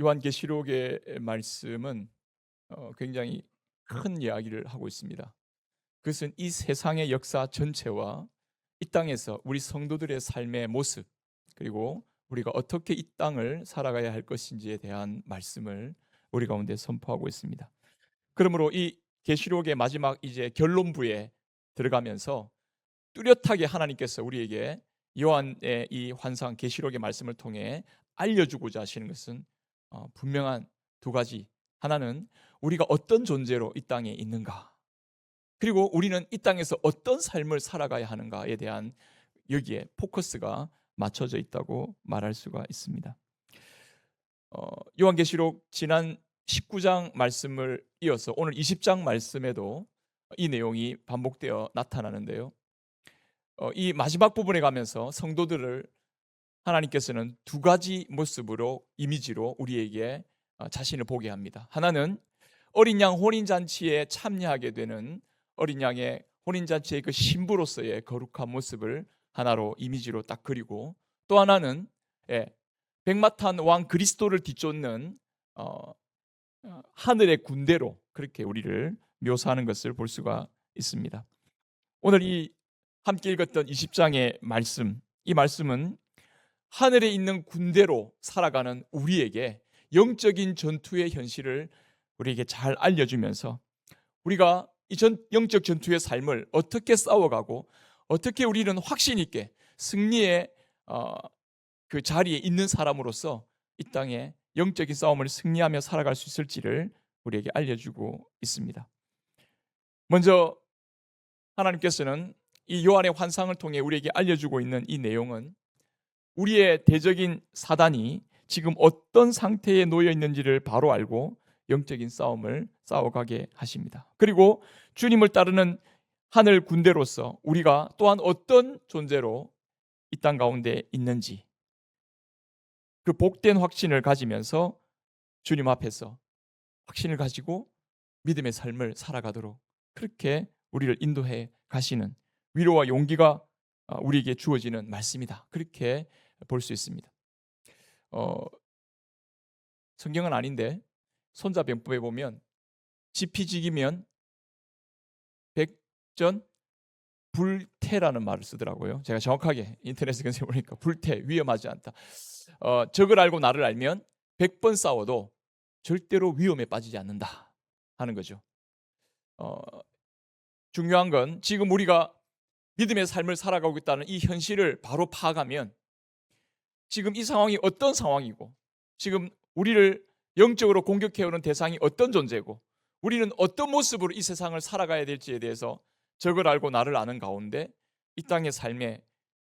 요한계시록의 말씀은 굉장히 큰 이야기를 하고 있습니다. 그것은 이 세상의 역사 전체와 이 땅에서 우리 성도들의 삶의 모습, 그리고 우리가 어떻게 이 땅을 살아가야 할 것인지에 대한 말씀을 우리 가운데 선포하고 있습니다. 그러므로 이 계시록의 마지막 이제 결론부에 들어가면서 뚜렷하게 하나님께서 우리에게 요한의 이 환상 계시록의 말씀을 통해 알려주고자 하시는 것은 분명한 두 가지. 하나는 우리가 어떤 존재로 이 땅에 있는가, 그리고 우리는 이 땅에서 어떤 삶을 살아가야 하는가에 대한 여기에 포커스가 맞춰져 있다고 말할 수가 있습니다. 요한계시록 지난 19장 말씀을 이어서 오늘 20장 말씀에도 이 내용이 반복되어 나타나는데요. 이 마지막 부분에 가면서 성도들을 하나님께서는 두 가지 모습으로, 이미지로 우리에게 자신을 보게 합니다. 하나는 어린 양 혼인잔치에 참여하게 되는 어린 양의 혼인잔치의 그 신부로서의 거룩한 모습을 하나로 이미지로 딱 그리고, 또 하나는 백마탄 왕 그리스도를 뒤쫓는 하늘의 군대로 그렇게 우리를 묘사하는 것을 볼 수가 있습니다. 오늘 이 함께 읽었던 20장의 말씀, 이 말씀은 하늘에 있는 군대로 살아가는 우리에게 영적인 전투의 현실을 우리에게 잘 알려주면서 우리가 이 영적 전투의 삶을 어떻게 싸워가고 어떻게 우리는 확신 있게 승리의 그 자리에 있는 사람으로서 이 땅에 영적인 싸움을 승리하며 살아갈 수 있을지를 우리에게 알려주고 있습니다. 먼저 하나님께서는 이 요한의 환상을 통해 우리에게 알려주고 있는 이 내용은 우리의 대적인 사단이 지금 어떤 상태에 놓여 있는지를 바로 알고 영적인 싸움을 싸워가게 하십니다. 그리고 주님을 따르는 하늘 군대로서 우리가 또한 어떤 존재로 이 땅 가운데 있는지, 그 복된 확신을 가지면서 주님 앞에서 확신을 가지고 믿음의 삶을 살아가도록 그렇게 우리를 인도해 가시는 위로와 용기가 우리에게 주어지는 말씀이다, 그렇게 볼 수 있습니다. 성경은 아닌데 손자병법에 보면 지피지기면 백전 불태라는 말을 쓰더라고요. 제가 정확하게 인터넷에 검색해보니까 불태, 위험하지 않다. 적을 알고 나를 알면 100번 싸워도 절대로 위험에 빠지지 않는다 하는 거죠. 중요한 건 지금 우리가 믿음의 삶을 살아가고 있다는 이 현실을 바로 파악하면 지금 이 상황이 어떤 상황이고, 지금 우리를 영적으로 공격해오는 대상이 어떤 존재고, 우리는 어떤 모습으로 이 세상을 살아가야 될지에 대해서 적을 알고 나를 아는 가운데 이 땅의 삶에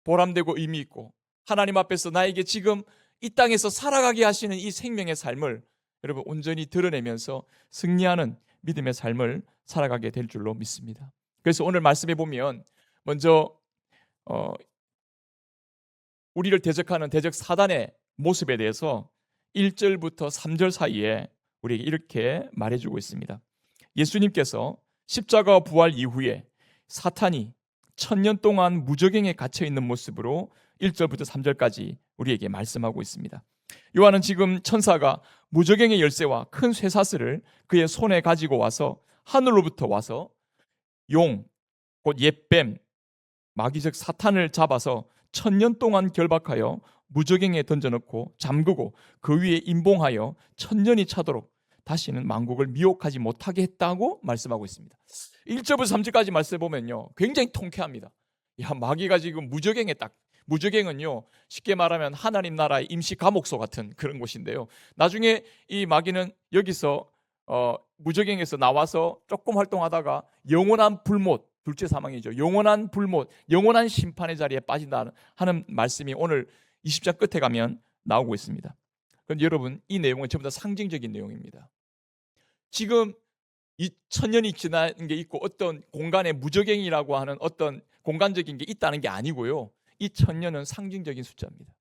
보람되고 의미 있고 하나님 앞에서 나에게 지금 이 땅에서 살아가게 하시는 이 생명의 삶을 여러분 온전히 드러내면서 승리하는 믿음의 삶을 살아가게 될 줄로 믿습니다. 그래서 오늘 말씀해 보면 먼저 우리를 대적하는 대적 사단의 모습에 대해서 1절부터 3절 사이에 우리에게 이렇게 말해주고 있습니다. 예수님께서 십자가 부활 이후에 사탄이 1000년 동안 무저갱에 갇혀있는 모습으로 1절부터 3절까지 우리에게 말씀하고 있습니다. 요한은 지금 천사가 무저갱의 열쇠와 큰 쇠사슬을 그의 손에 가지고 와서 하늘로부터 와서 용, 곧 옛뱀, 마귀적 사탄을 잡아서 1000년 동안 결박하여 무저갱에 던져놓고 잠그고 그 위에 임봉하여 1000년이 차도록 다시는 만국을 미혹하지 못하게 했다고 말씀하고 있습니다. 1절부터 3절까지 말씀해 보면요, 굉장히 통쾌합니다. 마귀가 지금 무저갱에 무저갱은요, 쉽게 말하면 하나님 나라의 임시 감옥소 같은 그런 곳인데요, 나중에 이 마귀는 여기서 무저갱에서 나와서 조금 활동하다가 영원한 불못, 둘째 사망이죠. 영원한 불못, 영원한 심판의 자리에 빠진다 하는 말씀이 오늘 20장 끝에 가면 나오고 있습니다. 그런데 여러분, 이 내용은 전부 다 상징적인 내용입니다. 지금 이 1000년이 지난 게 있고 어떤 공간에 무저갱이라고 하는 어떤 공간적인 게 있다는 게 아니고요, 이 1000년은 상징적인 숫자입니다.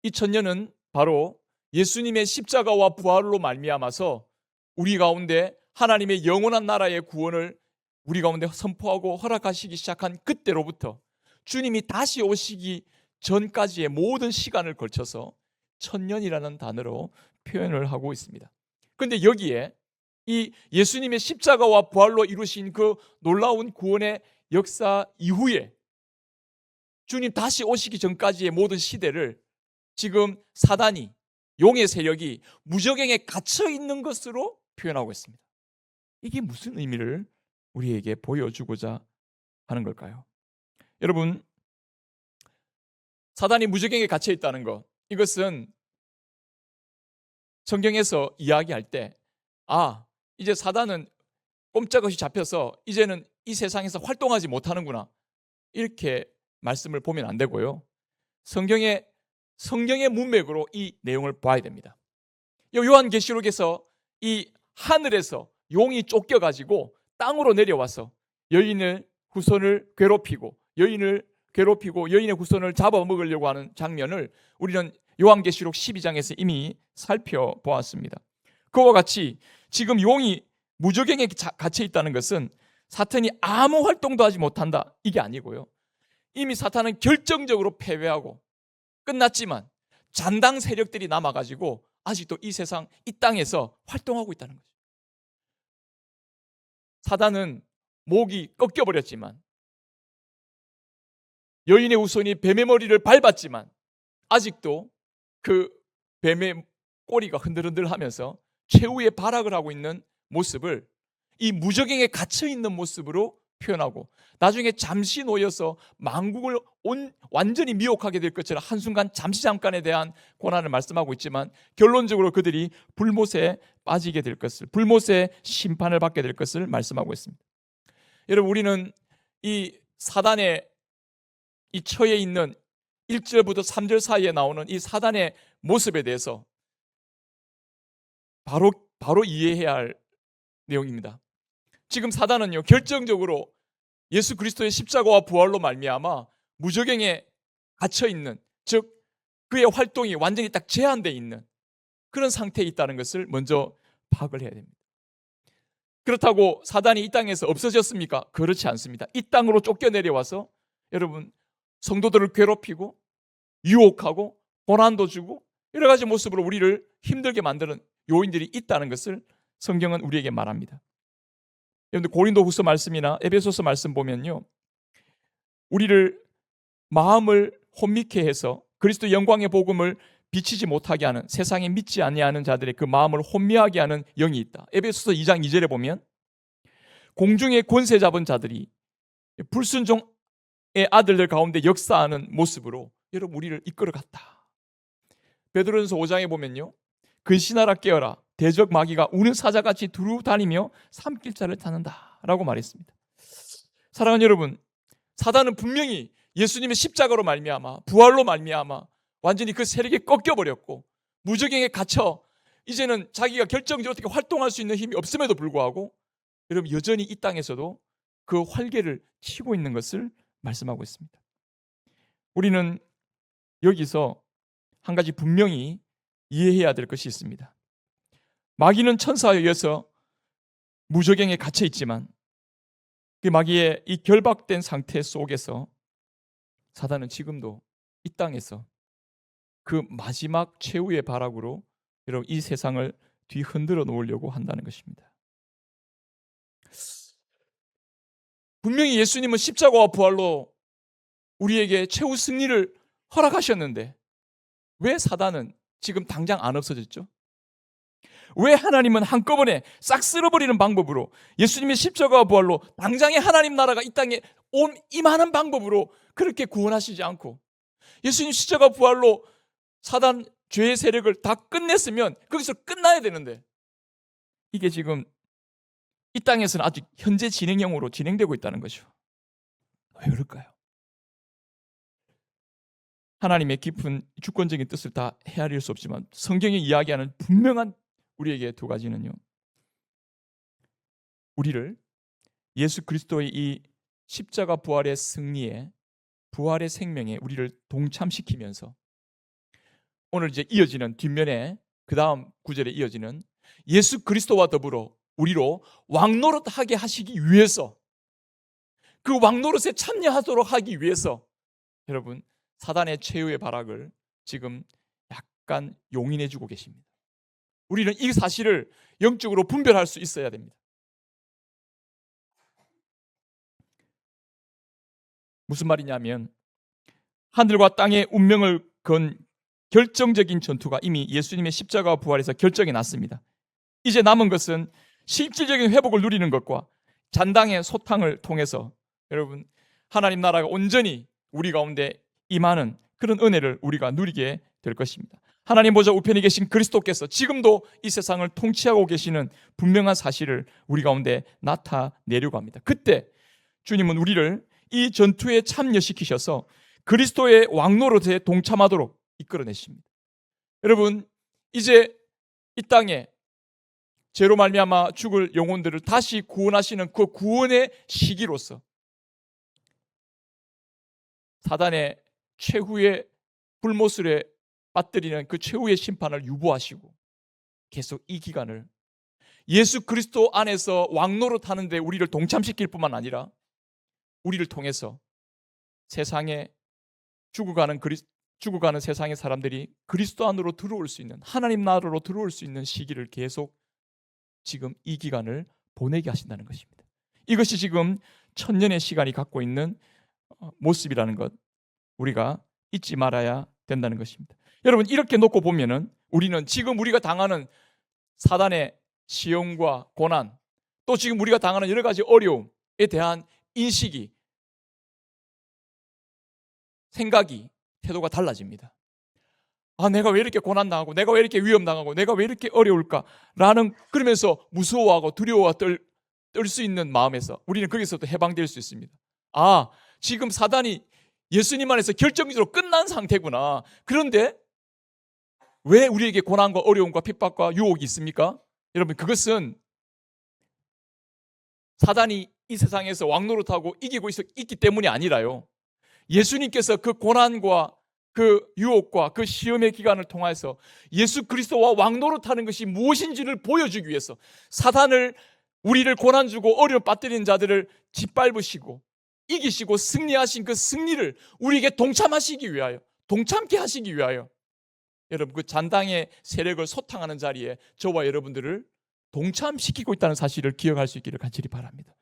이 1000년은 바로 예수님의 십자가와 부활로 말미암아서 우리 가운데 하나님의 영원한 나라의 구원을 우리 가운데 선포하고 허락하시기 시작한 그때로부터 주님이 다시 오시기 전까지의 모든 시간을 걸쳐서 천년이라는 단어로 표현을 하고 있습니다. 그런데 여기에 이 예수님의 십자가와 부활로 이루신 그 놀라운 구원의 역사 이후에 주님 다시 오시기 전까지의 모든 시대를 지금 사단이, 용의 세력이 무저갱에 갇혀 있는 것으로 표현하고 있습니다. 이게 무슨 의미를 우리에게 보여주고자 하는 걸까요? 여러분, 사단이 무저갱에 갇혀 있다는 것, 이것은 성경에서 이야기할 때 이제 사단은 꼼짝없이 잡혀서 이제는 이 세상에서 활동하지 못하는구나, 이렇게 말씀을 보면 안 되고요. 성경의 문맥으로 이 내용을 봐야 됩니다. 요한계시록에서 이 하늘에서 용이 쫓겨가지고 땅으로 내려와서 여인의 후손을 괴롭히고 여인의 후손을 잡아먹으려고 하는 장면을 우리는 요한계시록 12장에서 이미 살펴보았습니다. 그와 같이 지금 용이 무저갱에 갇혀 있다는 것은 사탄이 아무 활동도 하지 못한다, 이게 아니고요. 이미 사탄은 결정적으로 패배하고 끝났지만 잔당 세력들이 남아가지고 아직도 이 세상, 이 땅에서 활동하고 있다는 거죠. 사단은 목이 꺾여버렸지만, 여인의 후손이 뱀의 머리를 밟았지만 아직도 그 뱀의 꼬리가 흔들흔들하면서 최후의 발악을 하고 있는 모습을 이 무저갱에 갇혀있는 모습으로 표현하고, 나중에 잠시 놓여서 만국을 완전히 미혹하게 될 것처럼 한순간 잠깐에 대한 고난을 말씀하고 있지만, 결론적으로 그들이 불못에 빠지게 될 것을, 불못의 심판을 받게 될 것을 말씀하고 있습니다. 여러분, 우리는 이 사단의 이 처해 있는 1절부터 3절 사이에 나오는 이 사단의 모습에 대해서 바로 이해해야 할 내용입니다. 지금 사단은요, 결정적으로 예수 그리스도의 십자가와 부활로 말미암아 무저갱에 갇혀 있는, 즉 그의 활동이 완전히 딱 제한되어 있는 그런 상태에 있다는 것을 먼저 파악을 해야 됩니다. 그렇다고 사단이 이 땅에서 없어졌습니까? 그렇지 않습니다. 이 땅으로 쫓겨내려와서 여러분, 성도들을 괴롭히고 유혹하고 고난도 주고 여러 가지 모습으로 우리를 힘들게 만드는 요인들이 있다는 것을 성경은 우리에게 말합니다. 여러분들, 고린도후서 말씀이나 에베소서 말씀 보면요, 우리를 마음을 혼미케 해서 그리스도 영광의 복음을 비치지 못하게 하는, 세상에 믿지 아니하는 자들의 그 마음을 혼미하게 하는 영이 있다. 에베소서 2장 2절에 보면 공중의 권세 잡은 자들이 불순종의 아들들 가운데 역사하는 모습으로 여러분 우리를 이끌어갔다. 베드로전서 5장에 보면요, 근신하라 깨어라, 대적 마귀가 우는 사자같이 두루 다니며 삼킬자를 타는다 라고 말했습니다. 사랑하는 여러분, 사단은 분명히 예수님의 십자가로 말미암아, 부활로 말미암아 완전히 그 세력에 꺾여버렸고 무저갱에 갇혀 이제는 자기가 결정적으로 어떻게 활동할 수 있는 힘이 없음에도 불구하고 여러분, 여전히 이 땅에서도 그 활개를 치고 있는 것을 말씀하고 있습니다. 우리는 여기서 한 가지 분명히 이해해야 될 것이 있습니다. 마귀는 천사에 의해서 무저갱에 갇혀 있지만 그 마귀의 이 결박된 상태 속에서 사단은 지금도 이 땅에서 그 마지막 최후의 발악으로 여러분 이 세상을 뒤흔들어 놓으려고 한다는 것입니다. 분명히 예수님은 십자가와 부활로 우리에게 최후 승리를 허락하셨는데 왜 사단은 지금 당장 안 없어졌죠? 왜 하나님은 한꺼번에 싹 쓸어버리는 방법으로, 예수님의 십자가와 부활로 당장에 하나님 나라가 이 땅에 임하는 방법으로 그렇게 구원하시지 않고 예수님 십자가 부활로 사단 죄의 세력을 다 끝냈으면 거기서 끝나야 되는데 이게 지금 이 땅에서는 아직 현재 진행형으로 진행되고 있다는 거죠. 왜 그럴까요? 하나님의 깊은 주권적인 뜻을 다 헤아릴 수 없지만 성경이 이야기하는 분명한 우리에게 두 가지는요, 우리를 예수 그리스도의 이 십자가 부활의 승리에, 부활의 생명에 우리를 동참시키면서 오늘 이제 이어지는 뒷면에 그 다음 구절에 이어지는 예수 그리스도와 더불어 우리로 왕노릇하게 하시기 위해서, 그 왕노릇에 참여하도록 하기 위해서 여러분 사단의 최후의 발악을 지금 약간 용인해 주고 계십니다. 우리는 이 사실을 영적으로 분별할 수 있어야 됩니다. 무슨 말이냐면 하늘과 땅의 운명을 건 결정적인 전투가 이미 예수님의 십자가와 부활에서 결정이 났습니다. 이제 남은 것은 실질적인 회복을 누리는 것과 잔당의 소탕을 통해서 여러분 하나님 나라가 온전히 우리 가운데 임하는 그런 은혜를 우리가 누리게 될 것입니다. 하나님 보좌 우편에 계신 그리스도께서 지금도 이 세상을 통치하고 계시는 분명한 사실을 우리 가운데 나타내려고 합니다. 그때 주님은 우리를 이 전투에 참여시키셔서 그리스도의 왕노릇에 동참하도록 이끌어내십니다. 여러분 이제 이 땅에 죄로 말미암아 죽을 영혼들을 다시 구원하시는 그 구원의 시기로서 사단의 최후의 불못술에 빠뜨리는 그 최후의 심판을 유보하시고 계속 이 기간을 예수 그리스도 안에서 왕노릇 하는데 우리를 동참시킬 뿐만 아니라 우리를 통해서 세상에 죽어가는 세상의 사람들이 그리스도 안으로 들어올 수 있는 하나님 나라로 들어올 수 있는 시기를 계속 지금 이 기간을 보내게 하신다는 것입니다. 이것이 지금 천년의 시간이 갖고 있는 모습이라는 것 우리가 잊지 말아야 된다는 것입니다. 여러분 이렇게 놓고 보면은 우리는 지금 우리가 당하는 사단의 시험과 고난 또 지금 우리가 당하는 여러 가지 어려움에 대한 인식이 생각이 태도가 달라집니다. 내가 왜 이렇게 고난당하고 내가 왜 이렇게 위험당하고 내가 왜 이렇게 어려울까라는 그러면서 무서워하고 두려워와 떨 수 있는 마음에서 우리는 거기서도 해방될 수 있습니다. 지금 사단이 예수님 안에서 결정적으로 끝난 상태구나. 그런데 왜 우리에게 고난과 어려움과 핍박과 유혹이 있습니까? 여러분 그것은 사단이 이 세상에서 왕노릇하고 이기고 있기 때문이 아니라요. 예수님께서 그 고난과 그 유혹과 그 시험의 기간을 통해서 예수 그리스도와 왕노릇하는 것이 무엇인지를 보여주기 위해서 사단을 우리를 고난 주고 어려움 빠뜨리는 자들을 짓밟으시고 이기시고 승리하신 그 승리를 우리에게 동참하시기 위하여 동참케 하시기 위하여 여러분 그 잔당의 세력을 소탕하는 자리에 저와 여러분들을 동참시키고 있다는 사실을 기억할 수 있기를 간절히 바랍니다.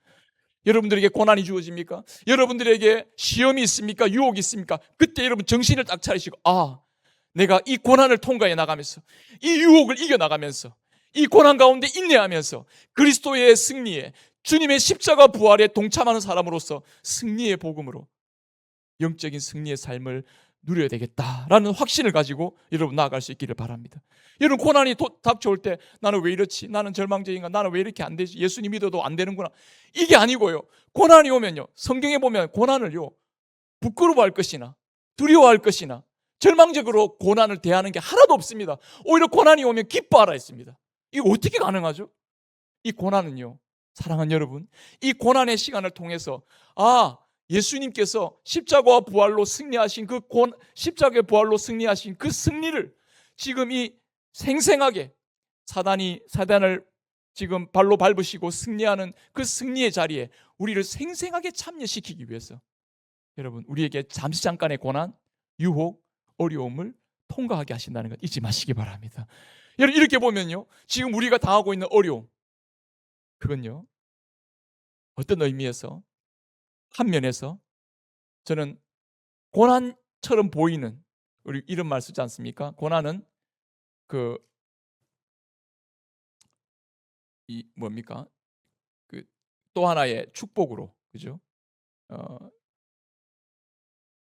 여러분들에게 고난이 주어집니까? 여러분들에게 시험이 있습니까? 유혹이 있습니까? 그때 여러분 정신을 딱 차리시고 내가 이 고난을 통과해 나가면서 이 유혹을 이겨나가면서 이 고난 가운데 인내하면서 그리스도의 승리에 주님의 십자가 부활에 동참하는 사람으로서 승리의 복음으로 영적인 승리의 삶을 누려야 되겠다라는 확신을 가지고 여러분 나아갈 수 있기를 바랍니다. 여러분 고난이 닥쳐올 때 나는 왜 이렇지? 나는 절망적인가? 나는 왜 이렇게 안 되지? 예수님 믿어도 안 되는구나. 이게 아니고요. 고난이 오면요. 성경에 보면 고난을요. 부끄러워할 것이나 두려워할 것이나 절망적으로 고난을 대하는 게 하나도 없습니다. 오히려 고난이 오면 기뻐하라 했습니다. 이거 어떻게 가능하죠? 이 고난은요. 사랑하는 여러분, 이 고난의 시간을 통해서 예수님께서 십자가와 부활로 승리하신 십자가의 부활로 승리하신 그 승리를 지금 이 생생하게 사단을 지금 발로 밟으시고 승리하는 그 승리의 자리에 우리를 생생하게 참여시키기 위해서 여러분 우리에게 잠깐의 고난, 유혹, 어려움을 통과하게 하신다는 것 잊지 마시기 바랍니다. 여러분 이렇게 보면요. 지금 우리가 당하고 있는 어려움 그건요. 어떤 의미에서 한 면에서 저는 고난처럼 보이는 우리 이런 말 쓰지 않습니까? 고난은 뭡니까? 또 하나의 축복으로 그죠?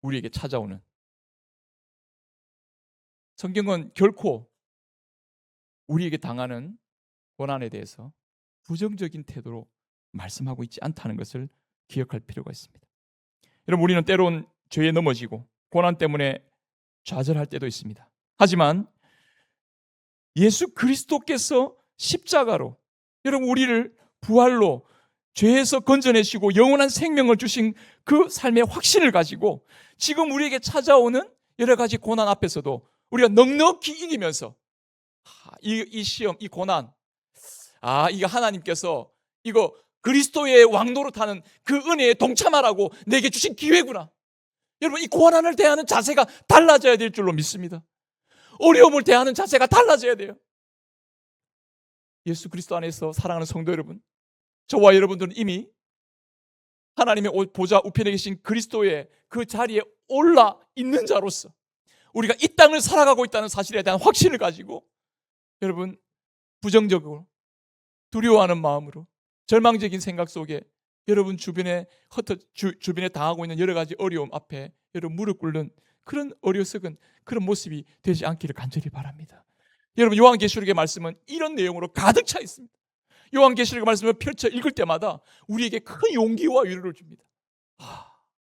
우리에게 찾아오는 성경은 결코 우리에게 당하는 고난에 대해서 부정적인 태도로 말씀하고 있지 않다는 것을 기억할 필요가 있습니다. 여러분 우리는 때론 죄에 넘어지고 고난 때문에 좌절할 때도 있습니다. 하지만 예수 그리스도께서 십자가로 여러분 우리를 부활로 죄에서 건져내시고 영원한 생명을 주신 그 삶의 확신을 가지고 지금 우리에게 찾아오는 여러 가지 고난 앞에서도 우리가 넉넉히 이기면서 이 시험, 이 고난 이거 하나님께서 이거 그리스도의 왕노릇하는 그 은혜에 동참하라고 내게 주신 기회구나. 여러분 이 고난을 대하는 자세가 달라져야 될 줄로 믿습니다. 어려움을 대하는 자세가 달라져야 돼요. 예수 그리스도 안에서 사랑하는 성도 여러분, 저와 여러분들은 이미 하나님의 보좌 우편에 계신 그리스도의 그 자리에 올라 있는 자로서 우리가 이 땅을 살아가고 있다는 사실에 대한 확신을 가지고 여러분, 부정적으로 두려워하는 마음으로 절망적인 생각 속에 여러분 주변에 주변에 당하고 있는 여러 가지 어려움 앞에 여러분 무릎 꿇는 그런 어리석은 그런 모습이 되지 않기를 간절히 바랍니다. 여러분, 요한계시록의 말씀은 이런 내용으로 가득 차 있습니다. 요한계시록의 말씀을 펼쳐 읽을 때마다 우리에게 큰 용기와 위로를 줍니다.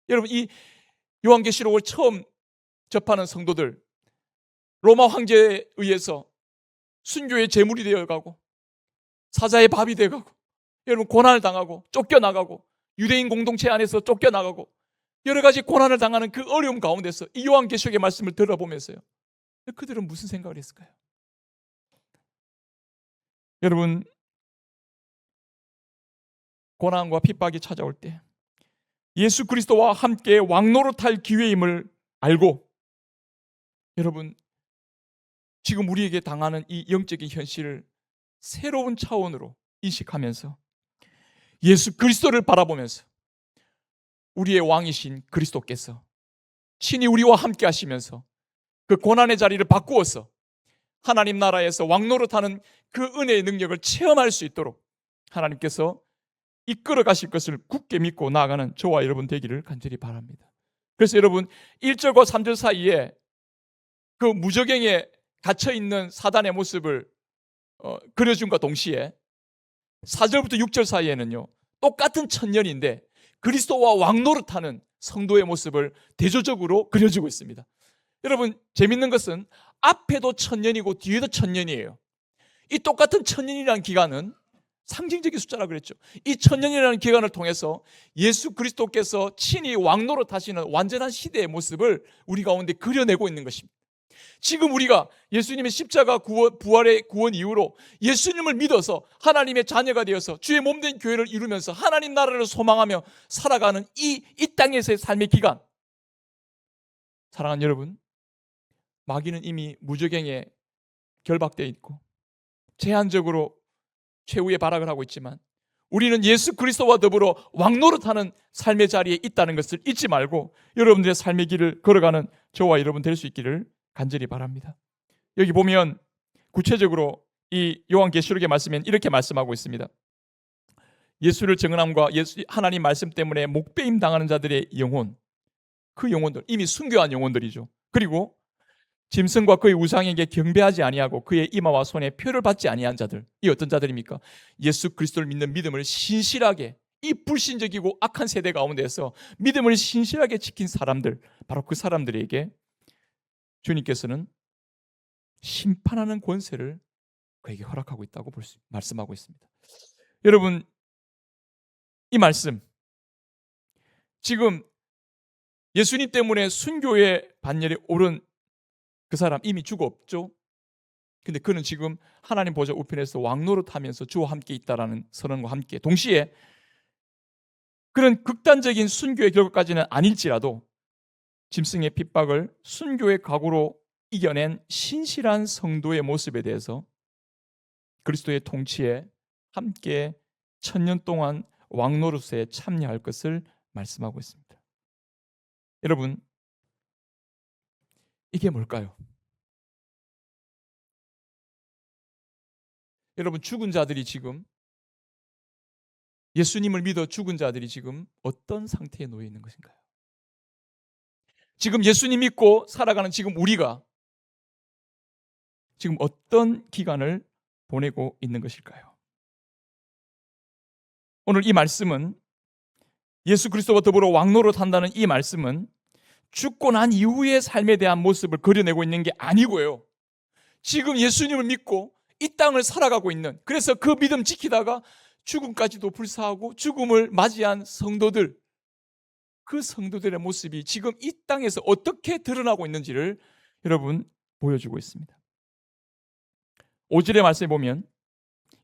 여러분, 이 요한계시록을 처음 접하는 성도들, 로마 황제에 의해서 순교의 제물이 되어가고 사자의 밥이 되어가고 여러분 고난을 당하고 쫓겨나가고 유대인 공동체 안에서 쫓겨나가고 여러 가지 고난을 당하는 그 어려움 가운데서 이 요한계시록의 말씀을 들어보면서요, 그들은 무슨 생각을 했을까요? 여러분, 고난과 핍박이 찾아올 때 예수 그리스도와 함께 왕노릇할 기회임을 알고 여러분, 지금 우리에게 당하는 이 영적인 현실을 새로운 차원으로 인식하면서 예수 그리스도를 바라보면서 우리의 왕이신 그리스도께서 친히 우리와 함께 하시면서 그 고난의 자리를 바꾸어서 하나님 나라에서 왕노릇하는 그 은혜의 능력을 체험할 수 있도록 하나님께서 이끌어 가실 것을 굳게 믿고 나아가는 저와 여러분 되기를 간절히 바랍니다. 그래서 여러분, 1절과 3절 사이에 그 무저갱에 갇혀있는 사단의 모습을 그려준과 동시에 4절부터 6절 사이에는요, 똑같은 천년인데 그리스도와 왕노릇하는 성도의 모습을 대조적으로 그려주고 있습니다. 여러분, 재밌는 것은 앞에도 천년이고 뒤에도 천년이에요. 이 똑같은 천년이라는 기간은 상징적인 숫자라 그랬죠. 이 천년이라는 기간을 통해서 예수 그리스도께서 친히 왕노릇하시는 완전한 시대의 모습을 우리 가운데 그려내고 있는 것입니다. 지금 우리가 예수님의 십자가 부활의 구원 이후로 예수님을 믿어서 하나님의 자녀가 되어서 주의 몸된 교회를 이루면서 하나님 나라를 소망하며 살아가는 이 땅에서의 삶의 기간, 사랑하는 여러분, 마귀는 이미 무저갱에 결박되어 있고 제한적으로 최후의 발악을 하고 있지만 우리는 예수 그리스도와 더불어 왕노릇하는 삶의 자리에 있다는 것을 잊지 말고 여러분들의 삶의 길을 걸어가는 저와 여러분 될 수 있기를 간절히 바랍니다. 여기 보면 구체적으로 이 요한계시록의 말씀엔 이렇게 말씀하고 있습니다. 예수를 증언함과 하나님 말씀 때문에 목배임 당하는 자들의 영혼, 그 영혼들, 이미 순교한 영혼들이죠. 그리고 짐승과 그의 우상에게 경배하지 아니하고 그의 이마와 손에 표를 받지 아니한 자들, 이 어떤 자들입니까? 예수 그리스도를 믿는 믿음을 신실하게, 이 불신적이고 악한 세대 가운데서 믿음을 신실하게 지킨 사람들, 바로 그 사람들에게 주님께서는 심판하는 권세를 그에게 허락하고 있다고 말씀하고 있습니다. 여러분, 이 말씀, 지금 예수님 때문에 순교의 반열에 오른 그 사람 이미 죽어 없죠. 근데 그는 지금 하나님 보좌 우편에서 왕노릇하면서 주와 함께 있다라는 선언과 함께 동시에 그런 극단적인 순교의 결과까지는 아닐지라도 짐승의 핍박을 순교의 각오로 이겨낸 신실한 성도의 모습에 대해서 그리스도의 통치에 함께 1000년 동안 왕노릇에 참여할 것을 말씀하고 있습니다. 여러분, 이게 뭘까요? 여러분, 죽은 자들이 지금, 예수님을 믿어 죽은 자들이 지금 어떤 상태에 놓여 있는 것인가요? 지금 예수님 믿고 살아가는 지금 우리가 지금 어떤 기간을 보내고 있는 것일까요? 오늘 이 말씀은, 예수 그리스도와 더불어 왕노릇한다는 이 말씀은 죽고 난 이후의 삶에 대한 모습을 그려내고 있는 게 아니고요, 지금 예수님을 믿고 이 땅을 살아가고 있는, 그래서 그 믿음 지키다가 죽음까지도 불사하고 죽음을 맞이한 성도들, 그 성도들의 모습이 지금 이 땅에서 어떻게 드러나고 있는지를 여러분 보여주고 있습니다. 5절의 말씀에 보면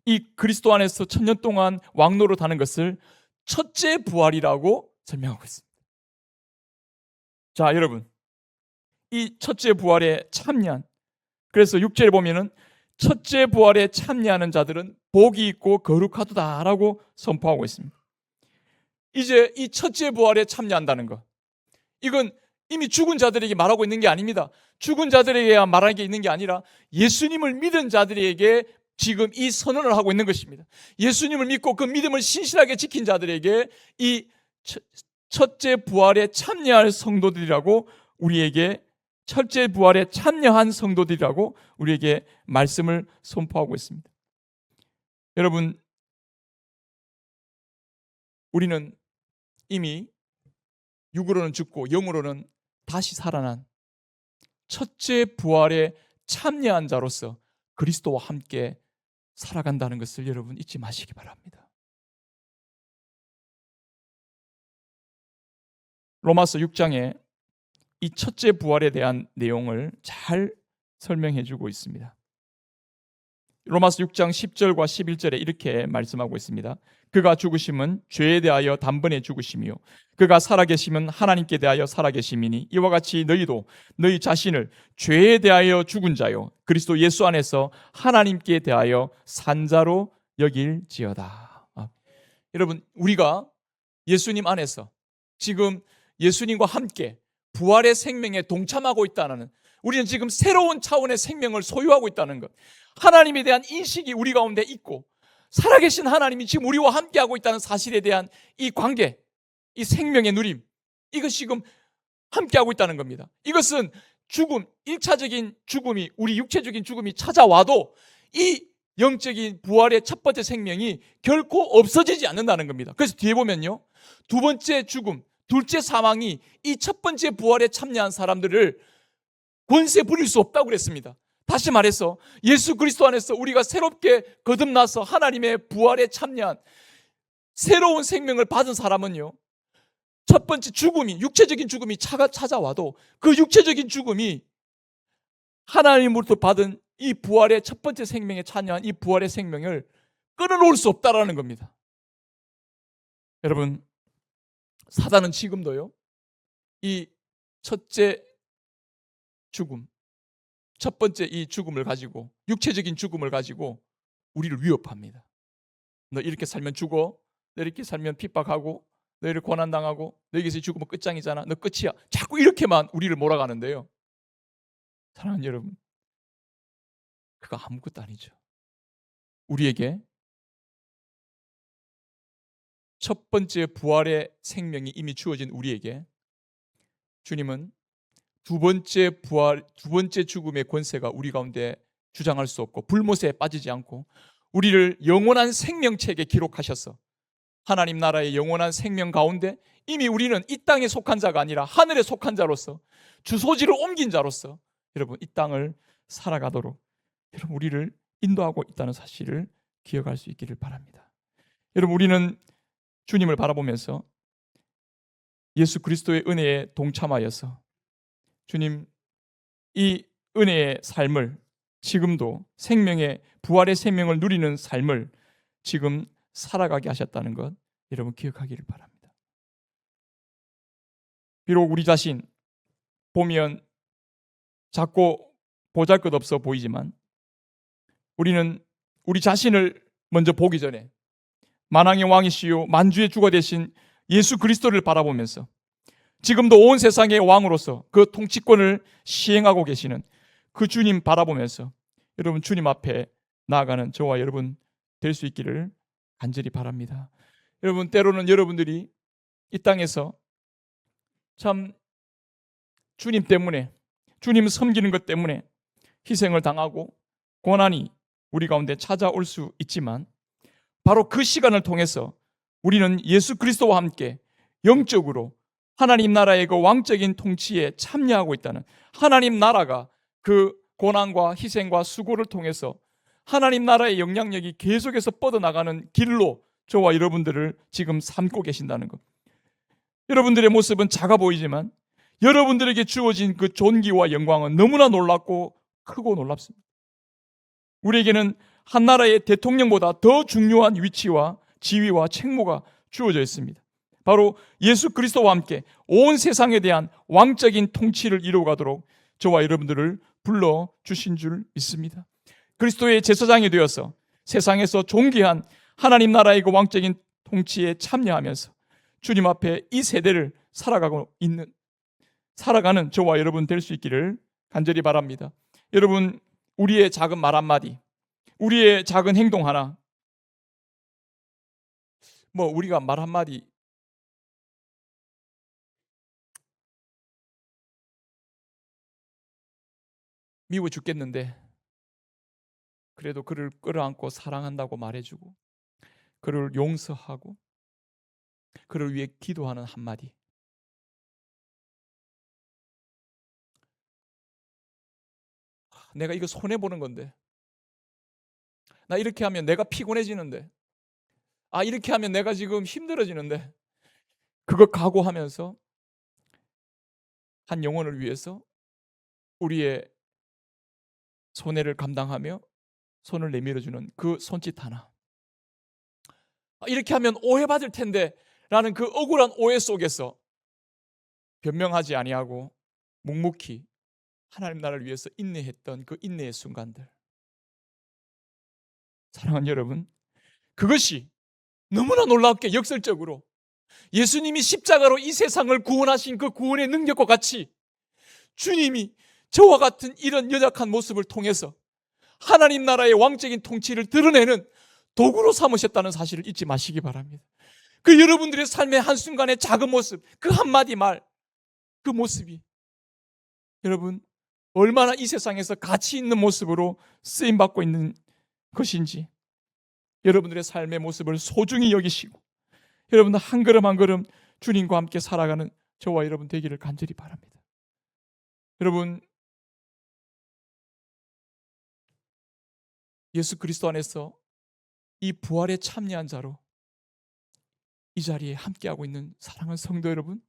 이 그리스도 안에서 1000년 동안 왕노릇하는 것을 첫째 부활이라고 설명하고 있습니다. 자, 여러분, 이 첫째 부활에 참여한 그래서 6절에 보면은 첫째 부활에 참여하는 자들은 복이 있고 거룩하도다라고 선포하고 있습니다. 이제 이 첫째 부활에 참여한다는 것, 이건 이미 죽은 자들에게 말하고 있는 게 아닙니다. 죽은 자들에게 말하는 게 있는 게 아니라 예수님을 믿은 자들에게 지금 이 선언을 하고 있는 것입니다. 예수님을 믿고 그 믿음을 신실하게 지킨 자들에게 이 첫째 부활에 참여할 성도들이라고 우리에게, 첫째 부활에 참여한 성도들이라고 우리에게 말씀을 선포하고 있습니다. 여러분, 우리는 이미 육으로는 죽고 영으로는 다시 살아난 첫째 부활에 참여한 자로서 그리스도와 함께 살아간다는 것을 여러분 잊지 마시기 바랍니다. 로마서 6장에 이 첫째 부활에 대한 내용을 잘 설명해 주고 있습니다. 로마서 6장 10절과 11절에 이렇게 말씀하고 있습니다. 그가 죽으심은 죄에 대하여 단번에 죽으심이요 그가 살아계심은 하나님께 대하여 살아계심이니 이와 같이 너희도 너희 자신을 죄에 대하여 죽은 자요 그리스도 예수 안에서 하나님께 대하여 산 자로 여길지어다. 여러분, 우리가 예수님 안에서 지금 예수님과 함께 부활의 생명에 동참하고 있다는, 우리는 지금 새로운 차원의 생명을 소유하고 있다는 것, 하나님에 대한 인식이 우리 가운데 있고 살아계신 하나님이 지금 우리와 함께하고 있다는 사실에 대한 이 관계, 이 생명의 누림, 이것이 지금 함께하고 있다는 겁니다. 이것은 죽음, 1차적인 죽음이, 우리 육체적인 죽음이 찾아와도 이 영적인 부활의 첫 번째 생명이 결코 없어지지 않는다는 겁니다. 그래서 뒤에 보면요, 두 번째 죽음, 둘째 사망이 이 첫 번째 부활에 참여한 사람들을 권세 부릴 수 없다고 그랬습니다. 다시 말해서 예수 그리스도 안에서 우리가 새롭게 거듭나서 하나님의 부활에 참여한 새로운 생명을 받은 사람은요, 첫 번째 죽음이, 육체적인 죽음이 찾아와도 그 육체적인 죽음이 하나님으로부터 받은 이 부활의 첫 번째 생명에 참여한 이 부활의 생명을 끊어놓을 수 없다라는 겁니다. 여러분, 사단은 지금도요, 이 첫째 죽음, 첫 번째 이 죽음을 가지고, 육체적인 죽음을 가지고 우리를 위협합니다. 너 이렇게 살면 죽어, 너 이렇게 살면 핍박하고, 너 이렇게 고난당하고, 너 여기서 죽으면 끝장이잖아, 너 끝이야, 자꾸 이렇게만 우리를 몰아가는데요, 사랑하는 여러분, 그거 아무것도 아니죠. 우리에게 첫 번째 부활의 생명이 이미 주어진 우리에게 주님은 두 번째 부활, 두 번째 죽음의 권세가 우리 가운데 주장할 수 없고 불못에 빠지지 않고 우리를 영원한 생명책에 기록하셔서 하나님 나라의 영원한 생명 가운데 이미 우리는 이 땅에 속한 자가 아니라 하늘에 속한 자로서 주소지를 옮긴 자로서 여러분 이 땅을 살아가도록 여러분 우리를 인도하고 있다는 사실을 기억할 수 있기를 바랍니다. 여러분, 우리는 주님을 바라보면서 예수 그리스도의 은혜에 동참하여서 주님 이 은혜의 삶을 지금도 생명의 부활의 생명을 누리는 삶을 지금 살아가게 하셨다는 것 여러분 기억하기를 바랍니다. 비록 우리 자신 보면 작고 보잘것없어 보이지만 우리는 우리 자신을 먼저 보기 전에 만왕의 왕이시요 만주의 주가 되신 예수 그리스도를 바라보면서 지금도 온 세상의 왕으로서 그 통치권을 시행하고 계시는 그 주님 바라보면서 여러분 주님 앞에 나아가는 저와 여러분 될 수 있기를 간절히 바랍니다. 여러분 때로는 여러분들이 이 땅에서 참 주님 때문에 주님 섬기는 것 때문에 희생을 당하고 고난이 우리 가운데 찾아올 수 있지만 바로 그 시간을 통해서 우리는 예수 그리스도와 함께 영적으로 하나님 나라의 그 왕적인 통치에 참여하고 있다는, 하나님 나라가 그 고난과 희생과 수고를 통해서 하나님 나라의 영향력이 계속해서 뻗어나가는 길로 저와 여러분들을 지금 삼고 계신다는 것. 여러분들의 모습은 작아 보이지만 여러분들에게 주어진 그 존귀와 영광은 너무나 놀랍고 크고 놀랍습니다. 우리에게는 한 나라의 대통령보다 더 중요한 위치와 지위와 책무가 주어져 있습니다. 바로 예수 그리스도와 함께 온 세상에 대한 왕적인 통치를 이루어가도록 저와 여러분들을 불러주신 줄 믿습니다. 그리스도의 제사장이 되어서 세상에서 존귀한 하나님 나라의 그 왕적인 통치에 참여하면서 주님 앞에 이 세대를 살아가는 저와 여러분 될 수 있기를 간절히 바랍니다. 여러분, 우리의 작은 말 한마디, 우리의 작은 행동 하나, 우리가 말 한마디 미워 죽겠는데 그래도 그를 끌어안고 사랑한다고 말해주고 그를 용서하고 그를 위해 기도하는 한마디, 내가 이거 손해보는 건데, 나 이렇게 하면 내가 피곤해지는데, 이렇게 하면 내가 지금 힘들어지는데, 그거 각오하면서 한 영혼을 위해서 우리의 손해를 감당하며 손을 내밀어주는 그 손짓 하나, 이렇게 하면 오해받을 텐데 라는 그 억울한 오해 속에서 변명하지 아니하고 묵묵히 하나님 나라를 위해서 인내했던 그 인내의 순간들, 사랑하는 여러분, 그것이 너무나 놀랍게 역설적으로 예수님이 십자가로 이 세상을 구원하신 그 구원의 능력과 같이 주님이 저와 같은 이런 연약한 모습을 통해서 하나님 나라의 왕적인 통치를 드러내는 도구로 삼으셨다는 사실을 잊지 마시기 바랍니다. 그 여러분들의 삶의 한순간의 작은 모습, 그 한마디 말, 그 모습이 여러분 얼마나 이 세상에서 가치 있는 모습으로 쓰임받고 있는 것인지 여러분들의 삶의 모습을 소중히 여기시고 여러분들 한 걸음 한 걸음 주님과 함께 살아가는 저와 여러분 되기를 간절히 바랍니다. 여러분, 예수 그리스도 안에서 이 부활에 참여한 자로 이 자리에 함께하고 있는 사랑하는 성도 여러분,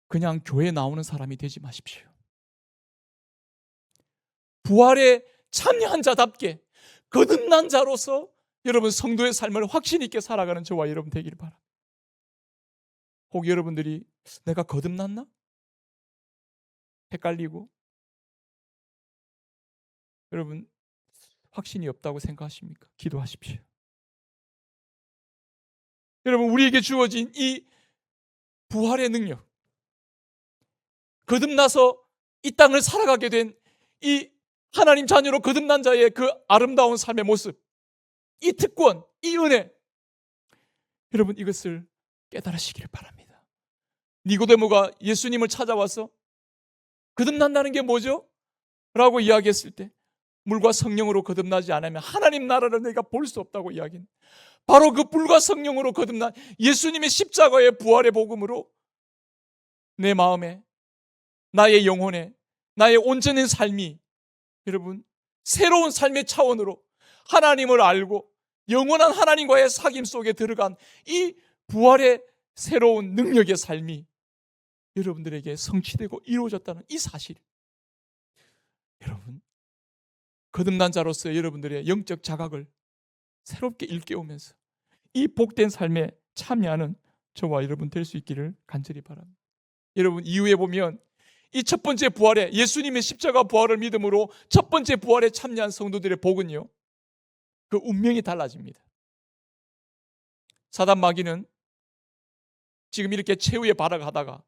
그냥 교회에 나오는 사람이 되지 마십시오. 부활에 참여한 자답게 거듭난 자로서 여러분 성도의 삶을 확신 있게 살아가는 저와 여러분 되기를 바랍니다. 혹 여러분들이 내가 거듭났나? 헷갈리고 여러분 확신이 없다고 생각하십니까? 기도하십시오. 여러분, 우리에게 주어진 이 부활의 능력, 거듭나서 이 땅을 살아가게 된 이 하나님 자녀로 거듭난 자의 그 아름다운 삶의 모습, 이 특권, 이 은혜, 여러분 이것을 깨달으시기를 바랍니다. 니고데모가 예수님을 찾아와서 거듭난다는 게 뭐죠? 라고 이야기했을 때 물과 성령으로 거듭나지 않으면 하나님 나라를 내가 볼 수 없다고 이야기합니다. 바로 그 불과 성령으로 거듭난 예수님의 십자가의 부활의 복음으로 내 마음에, 나의 영혼에, 나의 온전한 삶이 여러분 새로운 삶의 차원으로 하나님을 알고 영원한 하나님과의 사귐 속에 들어간 이 부활의 새로운 능력의 삶이 여러분들에게 성취되고 이루어졌다는 이 사실, 여러분 거듭난 자로서 여러분들의 영적 자각을 새롭게 일깨우면서 이 복된 삶에 참여하는 저와 여러분 될 수 있기를 간절히 바랍니다. 여러분, 이후에 보면 이 첫 번째 부활에, 예수님의 십자가 부활을 믿음으로 첫 번째 부활에 참여한 성도들의 복은요, 그 운명이 달라집니다. 사단 마귀는 지금 이렇게 최후의 발악을 하다가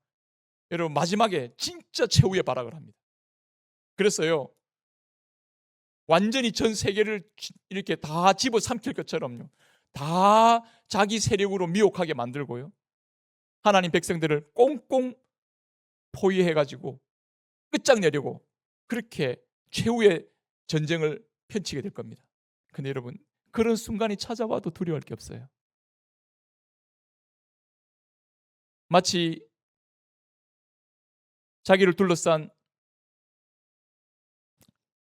여러분 마지막에 진짜 최후의 발악을 합니다. 그래서요, 완전히 전 세계를 이렇게 다 집어삼킬 것처럼요, 다 자기 세력으로 미혹하게 만들고요, 하나님 백성들을 꽁꽁 포위해가지고 끝장내려고 그렇게 최후의 전쟁을 펼치게 될 겁니다. 근데 여러분, 그런 순간이 찾아와도 두려워할 게 없어요. 마치 자기를 둘러싼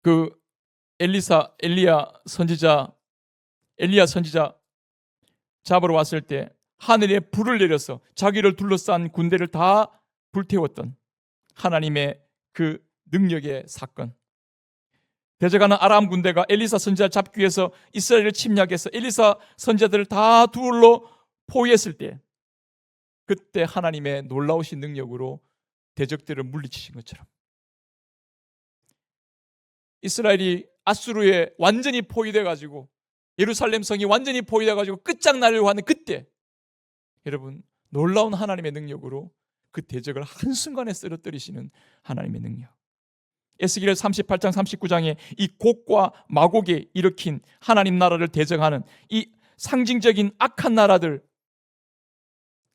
그 엘리야 선지자 잡으러 왔을 때 하늘에 불을 내려서 자기를 둘러싼 군대를 다 불태웠던 하나님의 그 능력의 사건, 대적하는 아람 군대가 엘리사 선지자 잡기 위해서 이스라엘을 침략해서 엘리사 선지자들을 다 둘러 포위했을 때 그때 하나님의 놀라우신 능력으로 대적들을 물리치신 것처럼 이스라엘이 아수르에 완전히 포위돼 가지고 예루살렘 성이 완전히 포위돼 가지고 끝장나려고 하는 그때, 여러분, 놀라운 하나님의 능력으로 그 대적을 한순간에 쓰러뜨리시는 하나님의 능력. 에스겔 38장 39장에 이 곡과 마곡에 일으킨 하나님 나라를 대적하는 이 상징적인 악한 나라들,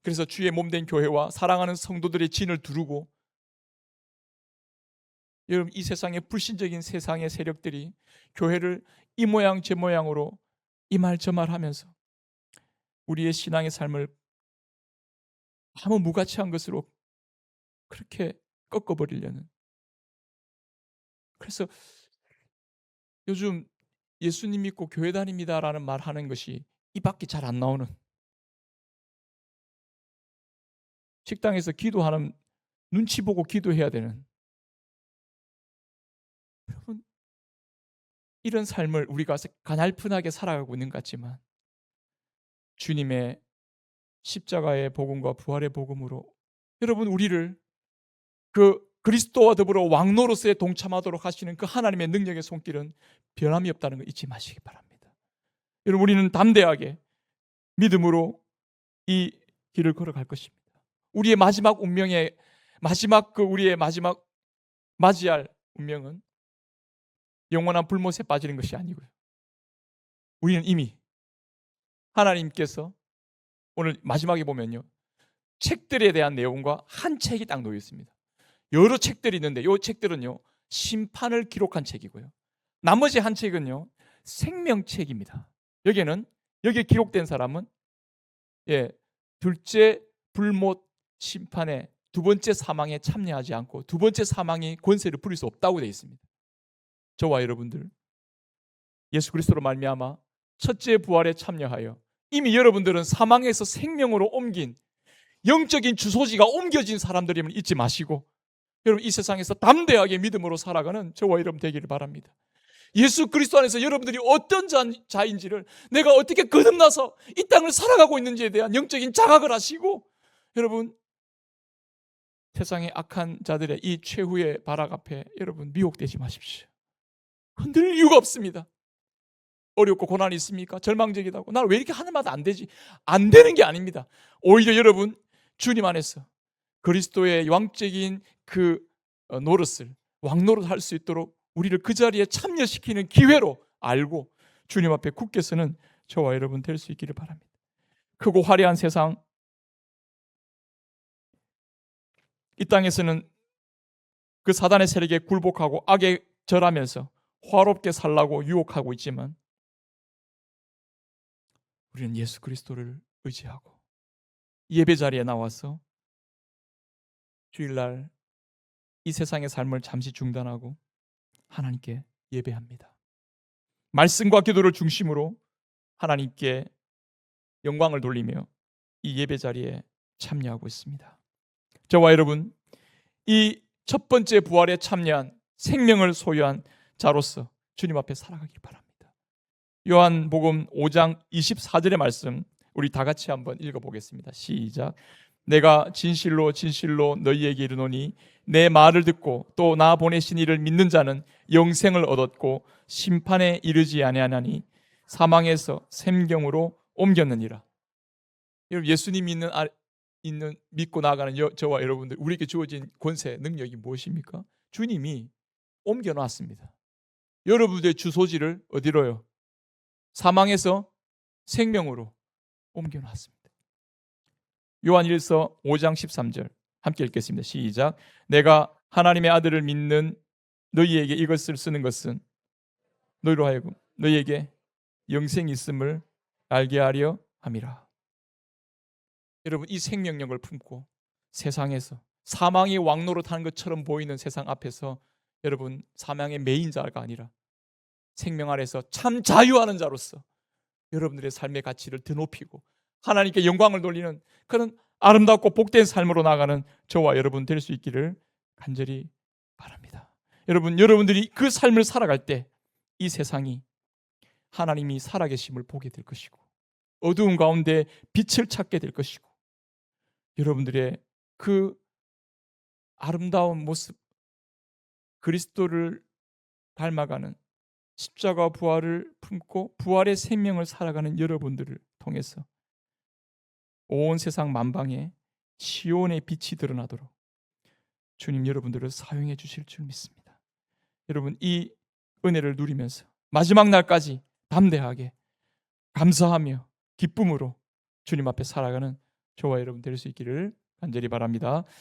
그래서 주의 몸된 교회와 사랑하는 성도들의 진을 두르고, 여러분, 이 세상의 불신적인 세상의 세력들이 교회를 이 모양 저 모양으로 이 말 저 말 하면서 우리의 신앙의 삶을 아무 무가치한 것으로 그렇게 꺾어버리려는. 그래서 요즘 예수님 믿고 교회 다닙니다라는 말 하는 것이 입밖에 잘 안 나오는, 식당에서 기도하는 눈치 보고 기도해야 되는, 여러분, 이런 삶을 우리가 가냘픈하게 살아가고 있는 것 같지만 주님의 십자가의 복음과 부활의 복음으로 여러분 우리를 그 그리스도와 더불어 왕노로서에 동참하도록 하시는 그 하나님의 능력의 손길은 변함이 없다는 걸 잊지 마시기 바랍니다. 여러분, 우리는 담대하게 믿음으로 이 길을 걸어갈 것입니다. 우리의 마지막 운명의 우리의 마지막 맞이할 운명은 영원한 불못에 빠지는 것이 아니고요. 우리는 이미 하나님께서 오늘 마지막에 보면요, 책들에 대한 내용과 한 책이 딱 놓여 있습니다. 여러 책들이 있는데 이 책들은요, 심판을 기록한 책이고요. 나머지 한 책은요, 생명책입니다. 여기에 기록된 사람은 둘째 불못 심판에, 두 번째 사망에 참여하지 않고 두 번째 사망이 권세를 부릴 수 없다고 되어 있습니다. 저와 여러분들 예수 그리스도로 말미암아 첫째 부활에 참여하여 이미 여러분들은 사망에서 생명으로 옮긴 영적인 주소지가 옮겨진 사람들임을 잊지 마시고, 여러분, 이 세상에서 담대하게 믿음으로 살아가는 저와 여러분 되기를 바랍니다. 예수 그리스도 안에서 여러분들이 어떤 자인지를, 내가 어떻게 거듭나서 이 땅을 살아가고 있는지에 대한 영적인 자각을 하시고, 여러분, 세상의 악한 자들의 이 최후의 발악 앞에 여러분 미혹되지 마십시오. 흔들릴 이유가 없습니다. 어렵고 고난이 있습니까? 절망적이다고 나 왜 이렇게 하늘마다 안 되지? 안 되는 게 아닙니다. 오히려 여러분, 주님 안에서 그리스도의 왕적인 그 노릇을, 왕노릇 할 수 있도록 우리를 그 자리에 참여시키는 기회로 알고 주님 앞에 굳게 서는 저와 여러분 될 수 있기를 바랍니다. 크고 화려한 세상, 이 땅에서는 그 사단의 세력에 굴복하고 악에 절하면서 화롭게 살라고 유혹하고 있지만, 우리는 예수 그리스도를 의지하고 예배 자리에 나와서 주일날 이 세상의 삶을 잠시 중단하고 하나님께 예배합니다. 말씀과 기도를 중심으로 하나님께 영광을 돌리며 이 예배 자리에 참여하고 있습니다. 저와 여러분, 이 첫 번째 부활에 참여한 생명을 소유한 자로서 주님 앞에 살아가길 바랍니다. 요한복음 5장 24절의 말씀 우리 다 같이 한번 읽어보겠습니다. 시작. 내가 진실로 진실로 너희에게 이르노니 내 말을 듣고 또 나 보내신 이를 믿는 자는 영생을 얻었고 심판에 이르지 아니하나니 사망에서 생명으로 옮겼느니라. 여러분, 예수님 믿고 나아가는 저와 여러분들, 우리에게 주어진 권세, 능력이 무엇입니까? 주님이 옮겨놨습니다. 여러분들의 주소지를 어디로요? 사망에서 생명으로 옮겨놨습니다. 요한일서 5장 13절 함께 읽겠습니다. 시작. 내가 하나님의 아들을 믿는 너희에게 이것을 쓰는 것은 너희로 하여금 너희에게 영생이 있음을 알게 하려 함이라. 여러분, 이 생명력을 품고 세상에서 사망이 왕노릇하는 것처럼 보이는 세상 앞에서 여러분, 사망의 매인자가 아니라 생명 아래서 참 자유하는 자로서 여러분들의 삶의 가치를 더 높이고 하나님께 영광을 돌리는 그런 아름답고 복된 삶으로 나가는 저와 여러분 될 수 있기를 간절히 바랍니다. 여러분들이 그 삶을 살아갈 때 이 세상이 하나님이 살아계심을 보게 될 것이고 어두운 가운데 빛을 찾게 될 것이고, 여러분들의 그 아름다운 모습, 그리스도를 닮아가는 십자가 부활을 품고 부활의 생명을 살아가는 여러분들을 통해서 온 세상 만방에 시온의 빛이 드러나도록 주님 여러분들을 사용해 주실 줄 믿습니다. 여러분 이 은혜를 누리면서 마지막 날까지 담대하게 감사하며 기쁨으로 주님 앞에 살아가는 저와 여러분 될 수 있기를 간절히 바랍니다.